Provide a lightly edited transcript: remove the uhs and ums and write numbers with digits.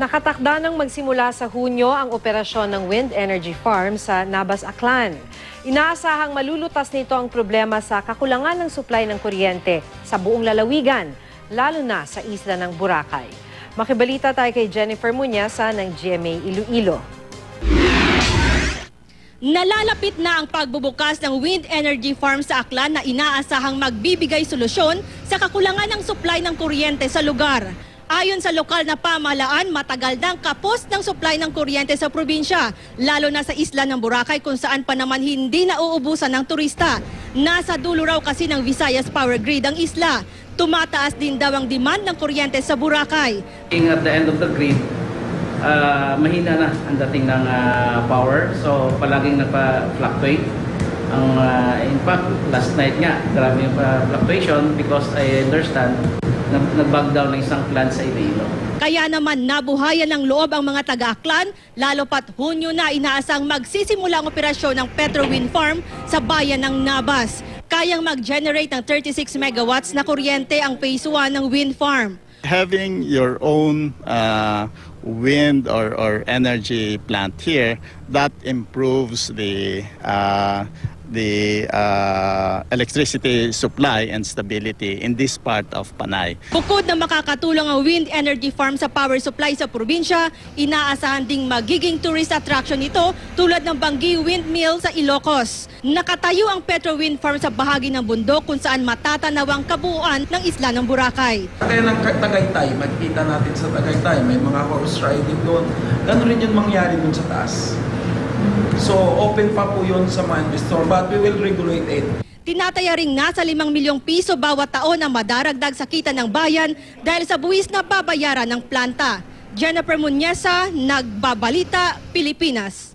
Nakatakda ng magsimula sa Hunyo ang operasyon ng wind energy farm sa Nabas, Aklan. Inaasahang malulutas nito ang problema sa kakulangan ng supply ng kuryente sa buong lalawigan, lalo na sa isla ng Boracay. Makibalita tayo kay Jennifer Muñasa ng GMA Iloilo. Nalalapit na ang pagbubukas ng wind energy farm sa Aklan na inaasahang magbibigay solusyon sa kakulangan ng supply ng kuryente sa lugar. Ayon sa lokal na pamahalaan, matagal nang kapos ng supply ng kuryente sa probinsya, lalo na sa isla ng Boracay kung saan pa naman hindi nauubusan ng turista. Nasa dulo raw kasi ng Visayas Power Grid ang isla. Tumataas din daw ang demand ng kuryente sa Boracay. At the end of the grid, mahina na ang dating ng power, so palaging nagpa-fluctuate. In fact, last night nga, grabe yung fluctuation because I understand nag-bag down ng isang plant sa Iloilo. Kaya naman nabuhayan ng loob ang mga taga-Aklan, lalo pat Hunyo na inaasang magsisimula ang operasyon ng Petro Wind Farm sa bayan ng Nabas. Kayang mag-generate ng 36 megawatts na kuryente ang phase 1 ng wind farm. Having your own wind or energy plant here, that improves the electricity supply and stability in this part of Panay. Bukod na makakatulong ang wind energy farm sa power supply sa probinsya, inaasahan ding magiging tourist attraction ito tulad ng Banggi Windmill sa Ilocos. Nakatayo ang Petro Wind Farm sa bahagi ng bundok kung saan matatanaw ang kabuuan ng isla ng Boracay. Kaya ng Tagaytay, magkita natin sa Tagaytay, may mga horse riding doon. Ganun rin yung mangyari doon sa taas. So open pa po yun sa mga investor, but we will regulate it. Tinataya ring nasa 5 milyong piso bawat taon ang madaragdag sa kita ng bayan dahil sa buwis na babayaran ng planta. Jennifer Muñasa, Nagbabalita, Pilipinas.